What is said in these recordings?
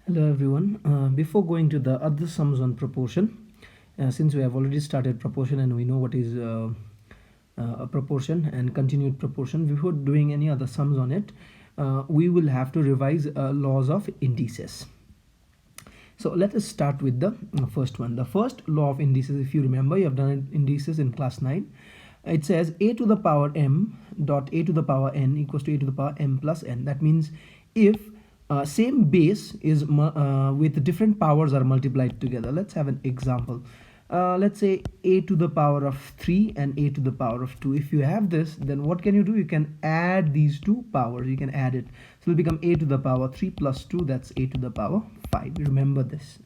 Hello everyone. Before going to the other sums on proportion, since we have already started proportion and we know what is a proportion and continued proportion, before doing any other sums on it, we will have to revise laws of indices. So let us start with the first one. The first law of indices, if you remember, you have done indices in class 9. It says a to the power m dot a to the power n equals to a to the power m plus n. That means if same base is with different powers are multiplied together. Let's have an example. Let's say a to the power of 3 and a to the power of 2. If you have this, then what can you do? You can add these two powers. You can add it. So it will become a to the power 3 plus 2. That's a to the power 5. Remember this.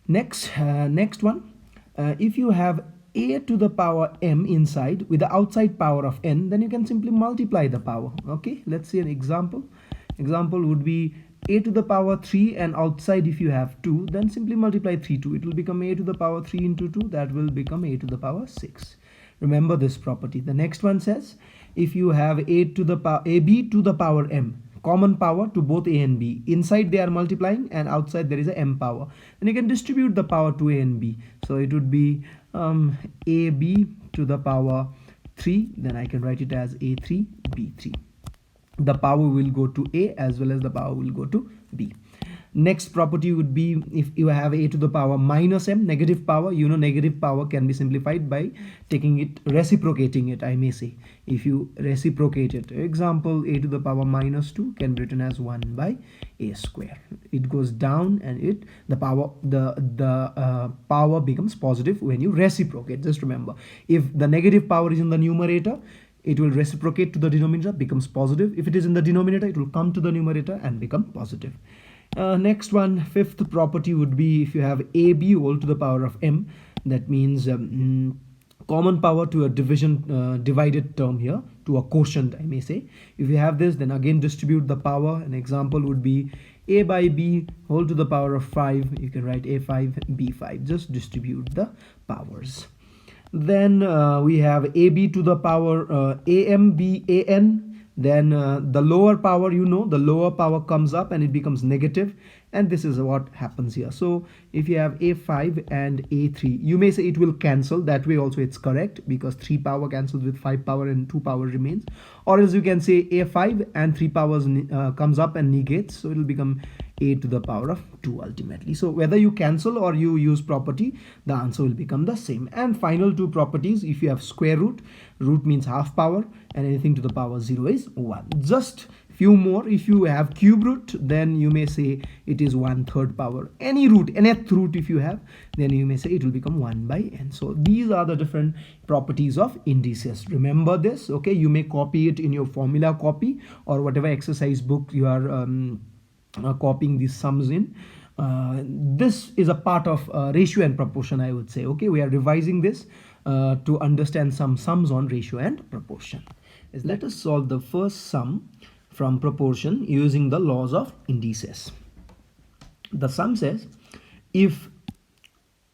Next one. If you have a to the power m inside with the outside power of n, then you can simply multiply the power. Okay, let's see an example. Example would be a to the power 3, and outside if you have 2, then simply multiply 3 2. It will become a to the power 3 into 2. That will become a to the power 6. Remember this property. The next one says if you have a to the power ab to the power m, common power to both a and b, inside they are multiplying and outside there is a m power, and you can distribute the power to a and b. So it would be ab to the power 3, then I can write it as a3 b3. The power will go to a as well as the power will go to b. Next property would be if you have a to the power minus m, negative power. You know, negative power can be simplified by taking it, reciprocating it, I may say. If you reciprocate it, example, a to the power minus 2 can be written as 1 by a square. It goes down and the power becomes positive when you reciprocate. Just remember, if the negative power is in the numerator, it will reciprocate to the denominator, becomes positive. If it is in the denominator, it will come to the numerator and become positive. Next one, fifth property would be if you have ab whole to the power of m, that means common power to a divided term here, to a quotient, I may say. If you have this, then again distribute the power. An example would be a by b whole to the power of 5. You can write a5 b5. Just distribute the powers. Then we have ab to the power am b an. Then the lower power, the lower power comes up and it becomes negative, and this is what happens here. So if you have a5 and a3, you may say it will cancel. That way also it's correct, because 3 power cancels with 5 power and 2 power remains. Or else you can say a5 and 3 powers comes up and negates, so it will become a to the power of 2 ultimately. So whether you cancel or you use property, the answer will become the same. And final two properties, if you have square root, root means half power, and anything to the power 0 is 1. Just few more. If you have cube root, then you may say it is 1/3 power. Any root, nth root if you have, then you may say it will become 1 by n. So these are the different properties of indices. Remember this. Okay, you may copy it in your formula copy or whatever exercise book you are copying these sums in. This is a part of ratio and proportion, I would say. Okay, we are revising this to understand some sums on ratio and proportion. Let us solve the first sum from proportion using the laws of indices. The sum says if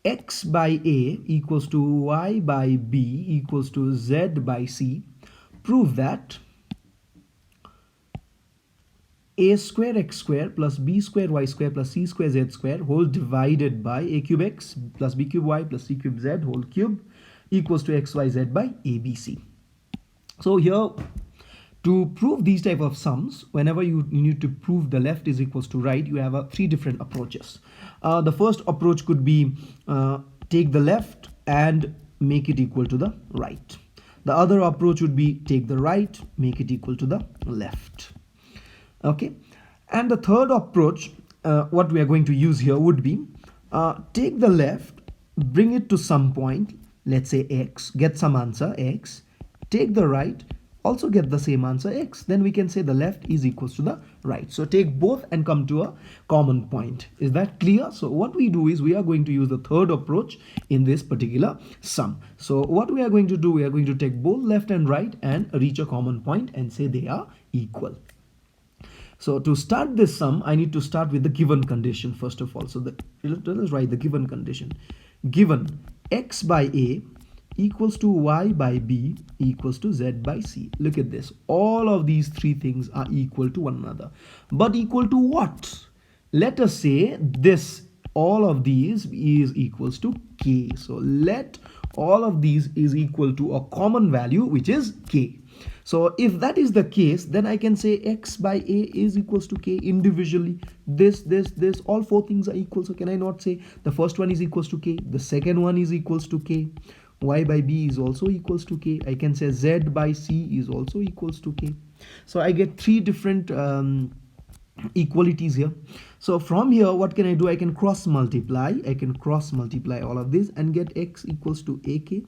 x by a equals to y by b equals to z by c, prove that a square x square plus b square y square plus c square z square whole divided by a cube x plus b cube y plus c cube z whole cube equals to xyz by abc. So here, to prove these type of sums, whenever you need to prove the left is equals to right, you have three different approaches. The first approach could be take the left and make it equal to the right. The other approach would be take the right, make it equal to the left. Okay, and the third approach, what we are going to use here would be take the left, bring it to some point, let's say x, get some answer x, take the right, also get the same answer x, then we can say the left is equals to the right. So take both and come to a common point. Is that clear? So what we do is we are going to use the third approach in this particular sum. So what we are going to do, we are going to take both left and right and reach a common point and say they are equal. So to start this sum, I need to start with the given condition first of all. So let us write the given condition. Given x by a equals to y by b equals to z by c. Look at this. All of these three things are equal to one another. But equal to what? let us say this, all of these is equals to k. So let all of these is equal to a common value, which is k. So if that is the case, then I can say x by a is equals to k individually. This, all four things are equal. So can I not say the first one is equals to k, the second one is equals to k, y by b is also equals to k. I can say z by c is also equals to k. So I get three different equalities here. So from here, what can I do? I can cross multiply. I can cross multiply all of this and get x equals to ak,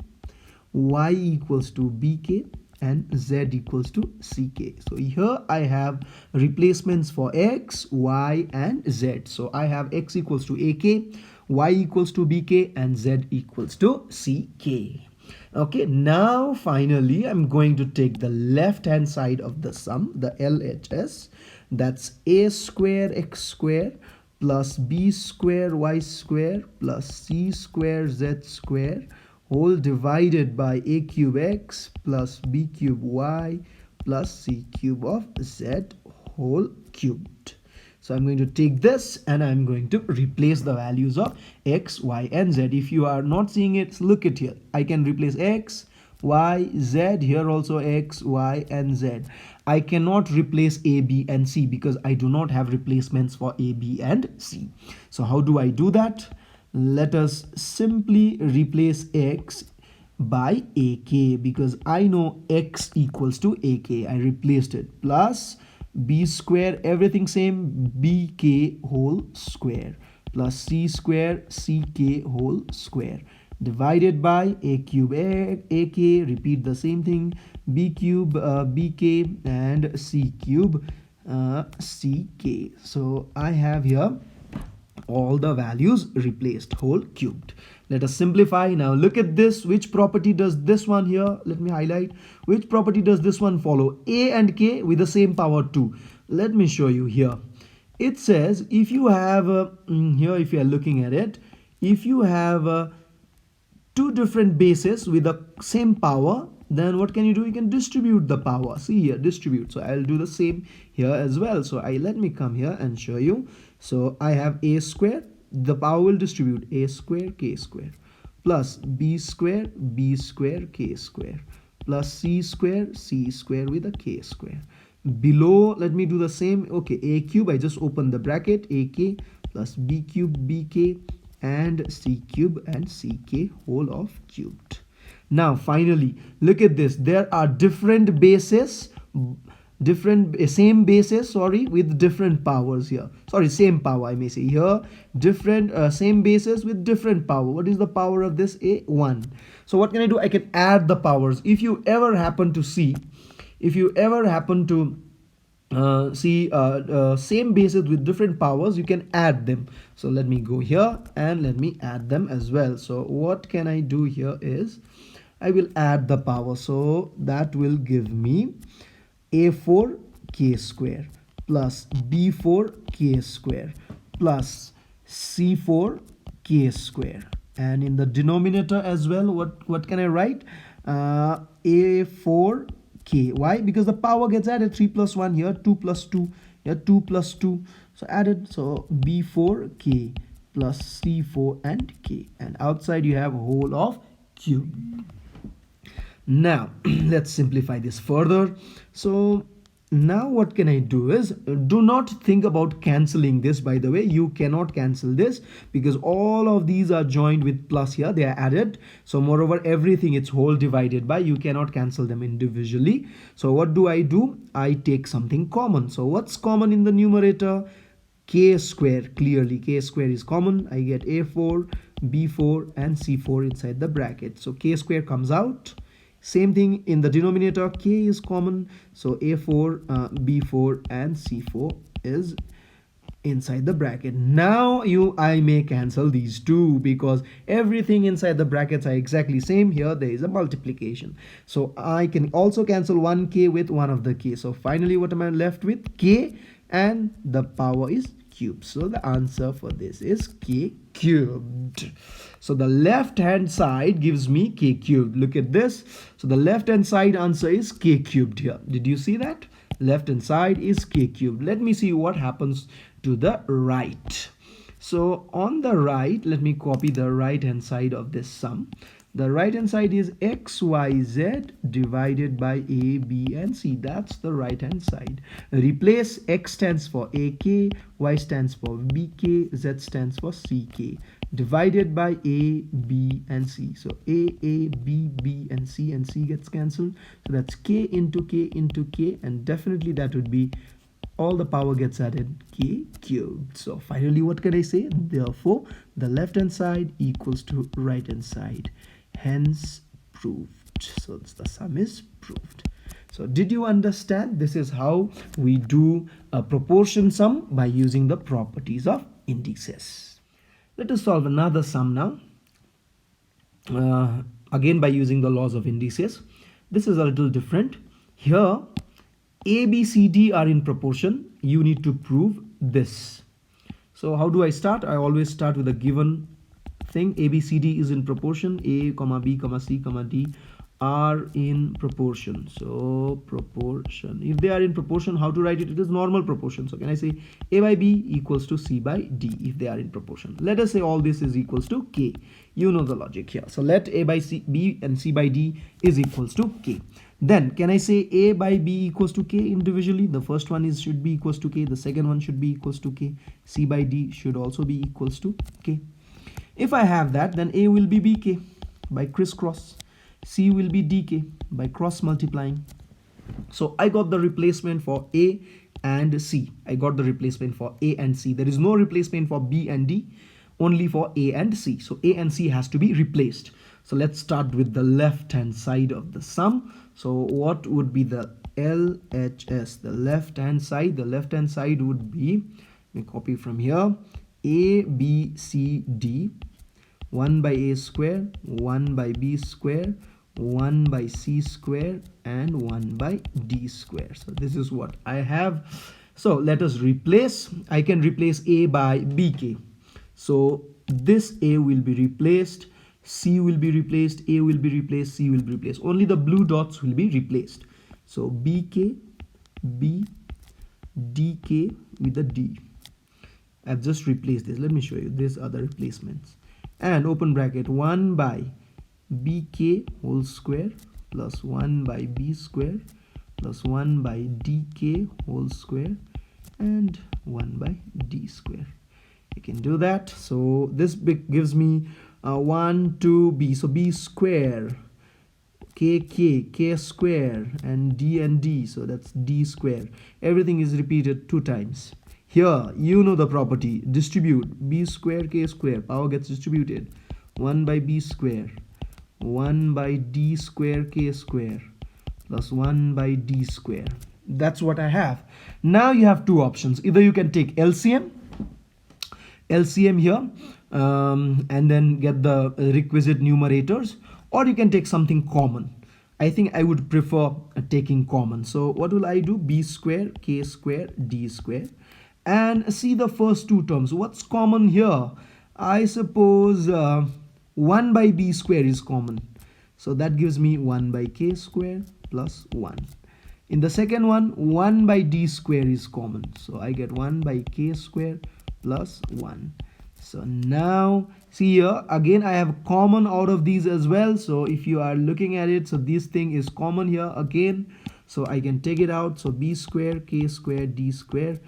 y equals to bk, and z equals to ck. So here I have replacements for x, y, and z. So I have x equals to ak, y equals to bk, and z equals to ck. Okay, now finally I'm going to take the left hand side of the sum, the LHS. That's a square x square plus b square y square plus c square z square whole divided by a cube x plus b cube y plus c cube of z whole cubed. So I'm going to take this and I'm going to replace the values of x, y, and z. If you are not seeing it, look at here. I can replace x, y, z, here also x, y, and z. I cannot replace a, b, and c because I do not have replacements for a, b, and c. So how do I do that? Let us simply replace x by ak because I know x equals to ak. I replaced it plus b square, everything same, bk whole square plus c square ck whole square divided by a cube ak, repeat the same thing, b cube bk, and c cube ck. So I have here all the values replaced, whole cubed. Let us simplify. Now look at this. Which property does this one here? Let me highlight. Which property does this one follow? A and k with the same power 2. Let me show you here. It says if you have here, if you are looking at it, if you have two different bases with the same power, then what can you do? You can distribute the power. See here, distribute. So I'll do the same here as well. So let me come here and show you. So I have a square, the power will distribute a square k square plus b square k square plus c square with a k square. Below, let me do the same. Okay, a cube, I just open the bracket, ak plus b cube bk and c cube and ck whole of cubed. Now finally, look at this. There are different bases, same bases, with different powers here. Same power, I may say here. Different same bases with different power. What is the power of this? A 1. So what can I do? I can add the powers. If you ever happen to see, same bases with different powers, you can add them. So let me go here and let me add them as well. So what can I do here is I will add the power. So that will give me a4 k square plus b4 k square plus c4 k square, and in the denominator as well, what can I write? A4 k. Why? Because the power gets added. 3 plus 1 here, 2 plus 2 here, 2 plus 2, so added. So b4 k plus c4 and k, and outside you have whole of cube. Now let's simplify this further. So now what can I do is, do not think about cancelling this. By the way, you cannot cancel this because all of these are joined with plus here, they are added. So moreover, everything it's whole divided by, you cannot cancel them individually. So what do? I take something common. So what's common in the numerator? K square. Clearly k square is common. I get a4 b4 and c4 inside the bracket. So k square comes out. Same thing in the denominator, k is common, so a4 b4 and c4 is inside the bracket. Now I may cancel these two because everything inside the brackets are exactly same. Here there is a multiplication, so I can also cancel 1k with one of the k. So finally what am I left with? K, and the power is cubed. So the answer for this is k cubed. So the left hand side gives me k cubed. Look at this. So the left hand side answer is k cubed here. Did you see that? Left hand side is k cubed. Let me see what happens to the right. So on the right, let me copy the right hand side of this sum. The right hand side is xyz divided by a, b and c. That's the right hand side. Replace x stands for ak, y stands for bk, z stands for ck, divided by a, b and c. So a, b, b and c gets cancelled. So that's k into k into k, and definitely that would be all the power gets added, k cubed. So finally, what can I say? Therefore, the left hand side equals to right hand side. Hence proved. So the sum is proved. So did you understand? This is how we do a proportion sum by using the properties of indices. Let us solve another sum now. Again by using the laws of indices. This is a little different. Here a, B, C, D are in proportion. You need to prove this. So how do I start? I always start with a given thing. A, B, C, D is in proportion. A, comma, B, comma, C, comma, D are in proportion. So proportion. If they are in proportion, how to write it? It is normal proportion. So can I say A by B equals to C by D if they are in proportion? Let us say all this is equals to K. You know the logic here. So let A by C, B and C by D is equals to K. Then can I say A by B equals to K individually? The first one should be equals to K. The second one should be equals to K. C by D should also be equals to K. If I have that, then A will be BK by crisscross. C will be DK by cross multiplying. So I got the replacement for A and C. I got the replacement for A and C. There is no replacement for B and D, only for A and C. So A and C has to be replaced. So let's start with the left hand side of the sum. So what would be the LHS? The left hand side. The left hand side would be, let me copy from here, A, B, C, D. 1 by A square, 1 by B square, 1 by C square, and 1 by D square. So this is what I have. So let us replace. I can replace A by BK. So this A will be replaced, C will be replaced, A will be replaced, C will be replaced. Only the blue dots will be replaced. So BK, B, DK with a D. I've just replaced this. Let me show you. These are the replacements. And open bracket 1 by BK whole square plus 1 by B square plus 1 by DK whole square and 1 by D square. You can do that. So this gives me 1, 2, B. So B square, K square, and D. So that's D square. Everything is repeated 2 times. Here, you know the property. Distribute. B square, K square. Power gets distributed. 1 by B square. 1 by D square, K square. Plus 1 by D square. That's what I have. Now you have 2 options. Either you can take LCM here, and then get the requisite numerators, or you can take something common. I think I would prefer taking common. So what will I do? B square, K square, D square. And see the first 2 terms. What's common here? I suppose 1 by B square is common. So that gives me 1 by K square plus 1. In the second one, 1 by D square is common. So I get 1 by K square plus 1. So now see here again I have common out of these as well. So if you are looking at it, so this thing is common here again. So I can take it out. So B square, K square, D square.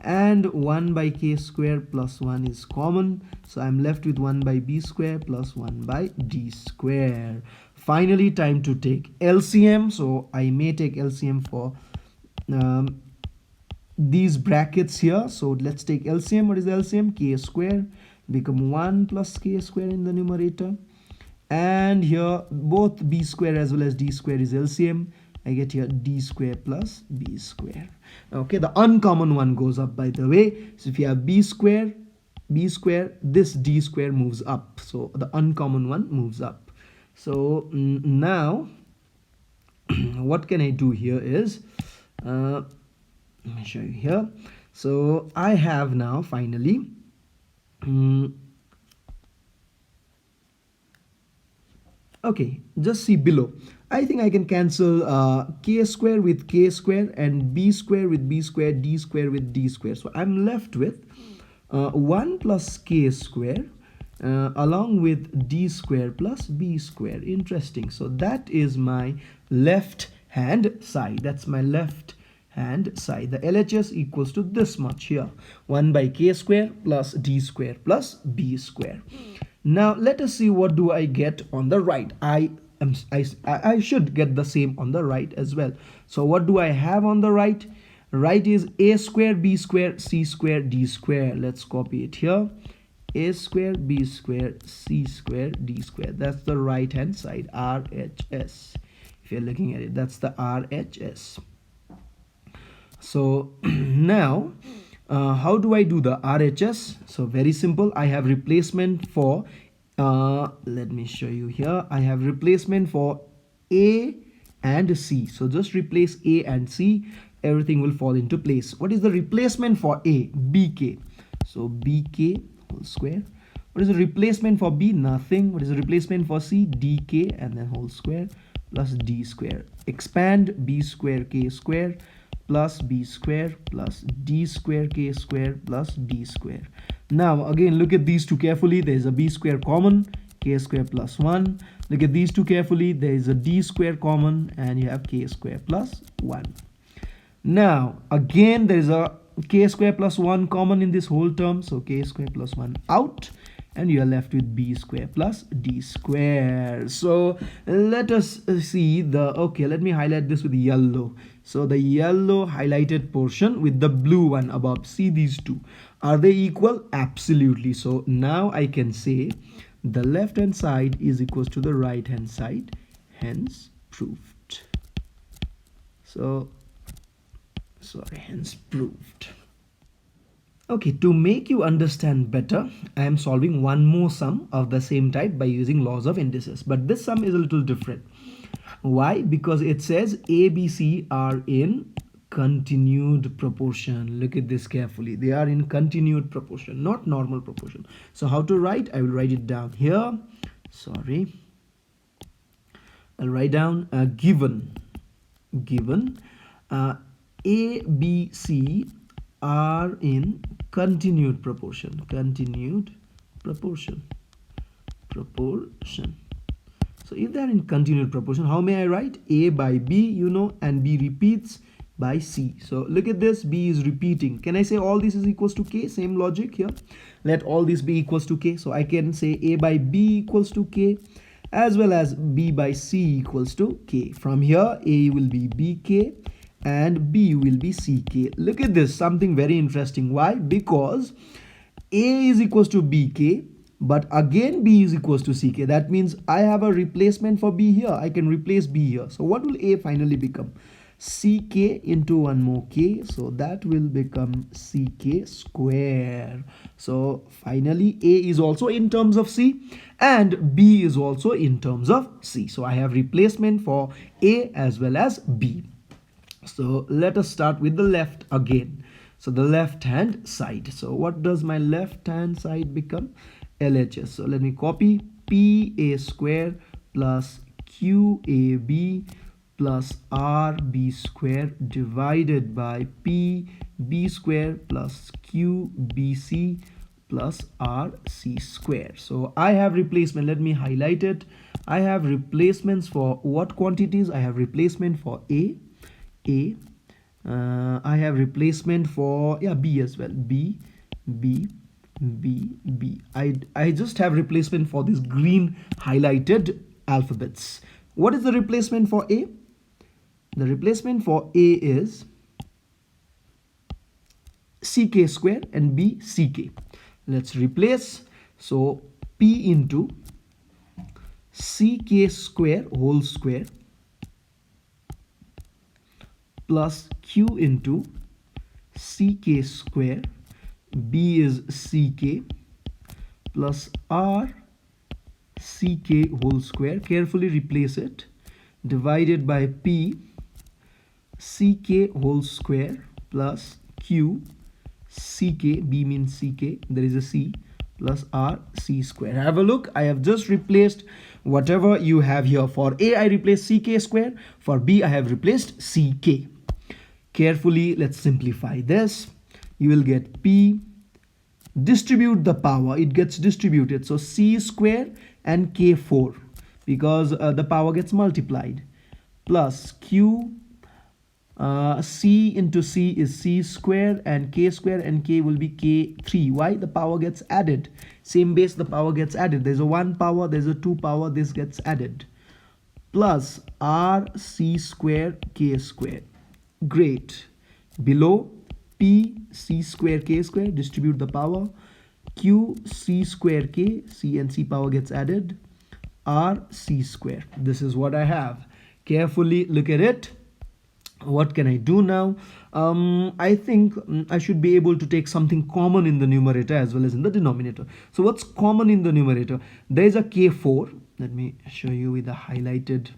And 1 by K square plus 1 is common. So I'm left with 1 by B square plus 1 by D square. Finally, time to take LCM. So I may take LCM for these brackets here. So let's take LCM. What is LCM? K square become 1 plus K square in the numerator. And here both B square as well as D square is LCM. I get here D square plus B square. Okay, the uncommon one goes up, by the way. So if you have B square, this D square moves up. So the uncommon one moves up. So now what can I do here is, let me show you here. So I have now finally okay, just see below. I think I can cancel k square with k square and b square with b square, d square with d square. So I'm left with 1 plus k square along with d square plus b square. Interesting. So that is my left hand side. That's my left hand side. The LHS equals to this much here, 1 by k square plus d square plus b square. Now let us see what do I get on the right. I should get the same on the right as well. So what do I have on the right? Right is a square b square c square d square. Let's copy it here. A square b square c square d square. That's the right hand side, RHS. If you're looking at it, that's the RHS. So now how do I do the RHS? So very simple. I have replacement for let me show you here. I have replacement for A and C. So just replace A and C, everything will fall into place. What is the replacement for A? BK. So BK whole square. What is the replacement for B? Nothing. What is the replacement for C? DK and then whole square plus D square. Expand B square K square plus b square plus d square k square plus d square. Now again look at these two carefully. There is a b square common, k square plus 1. Look at these two carefully. There is a d square common and you have k square plus 1. Now again there is a k square plus 1 common in this whole term. So k square plus 1 out, and you are left with b square plus d square. So let us see the, okay, let me highlight this with yellow. So the yellow highlighted portion with the blue one above, see these two, are they equal? Absolutely. So now I can say the left hand side is equals to the right hand side, hence proved. So sorry, hence proved. Okay, to make you understand better, I am solving one more sum of the same type by using laws of indices. But this sum is a little different. Why? Because it says A, B, C are in continued proportion. Look at this carefully. They are in continued proportion, not normal proportion. So how to write? I will write it down here. Sorry. I'll write down given A, B, C are in continued proportion. So if they are in continued proportion, how may I write? A by B, you know, and B repeats by C. So look at this, B is repeating. Can I say all this is equals to K? Same logic here. Let all this be equals to K. So I can say A by B equals to K, as well as B by C equals to K. From here, A will be BK and B will be CK. Look at this, something very interesting. Why? Because A is equals to BK, but again B is equals to CK. That means I have a replacement for B here. I can replace B here. So what will A finally become? CK into one more K. So that will become CK square. So finally A is also in terms of C and B is also in terms of C. So I have replacement for A as well as B. So let us start with the left again. So the left hand side. So what does my left hand side become? LHS. So let me copy PA square plus QAB plus RB square divided by PB square plus QBC plus RC square. So I have replacement. Let me highlight it. I have replacements for what quantities? I have replacement for A. I have replacement for B as well. B. I just have replacement for these green highlighted alphabets. What is the replacement for A? The replacement for A is CK square and B CK. Let's replace. So P into CK square whole square plus Q into CK square, B is CK, plus R CK whole square, carefully replace it, divided by P CK whole square plus Q CK, B means CK, there is a C, plus r c square. Have a look. I have just replaced whatever you have here. For a, I replaced ck square. For b, I have replaced ck. Carefully, let's simplify this. You will get p, distribute the power, it gets distributed, so c square and k4, because the power gets multiplied, plus q, c into c is c square, and k will be k3. Why? The power gets added. Same base, the power gets added. There's a 1 power, there's a 2 power, this gets added. Plus r c square k square. Great. Below, p c square k square, distribute the power, q c square k, c and c power gets added, r c square. This is what I have. Carefully look at it. What can I do now? I think I should be able to take something common in the numerator as well as in the denominator. So what's common in the numerator? There is a k4. Let me show you with the highlighted.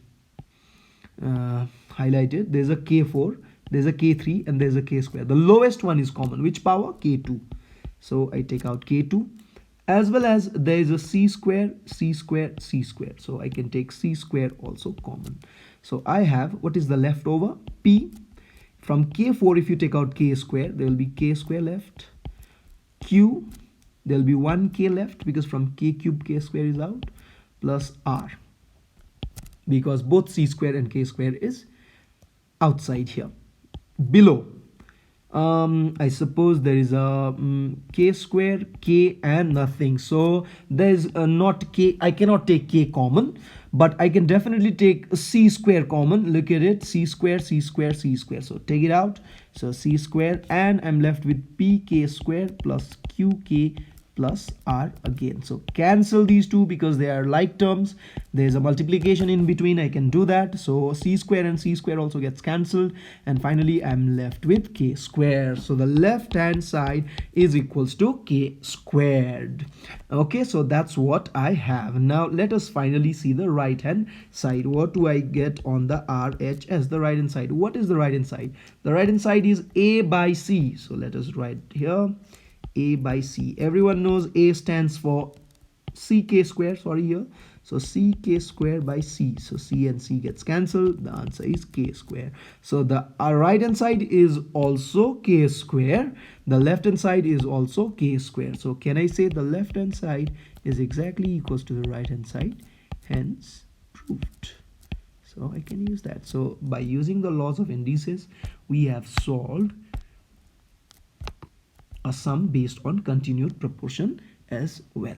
There's a k4, there's a k3, and there's a k square. The lowest one is common. Which power? k2. So I take out k2, as well as there is a c square, c square, c square. So I can take c square also common. So I have, what is the leftover? P. From k4, if you take out k square, there will be k square left. Q, there will be 1k left, because from k cube k square is out, plus r, because both c square and k square is outside here. Below, I suppose there is a k square, k, and nothing. So there is not k. I cannot take k common, but I can definitely take c square common. Look at it, c square, c square, c square. So take it out. So c square, and I'm left with pk square plus qk plus r again. So cancel these two because they are like terms. There's a multiplication in between. I can do that. So c square and c square also gets cancelled, and finally I'm left with k square. So the left hand side is equals to k squared. Okay, so that's what I have. Now let us finally see the right hand side. What do I get on the RHS, the right hand side? What is the right hand side? The right hand side is a by c. So let us write here a by c. Everyone knows a stands for ck square, sorry, here. So ck square by c. So c and c gets cancelled. The answer is k square. So the right hand side is also k square. The left hand side is also k square. So can I say the left hand side is exactly equals to the right hand side? Hence proved. So I can use that. So by using the laws of indices, we have solved a sum based on continued proportion as well.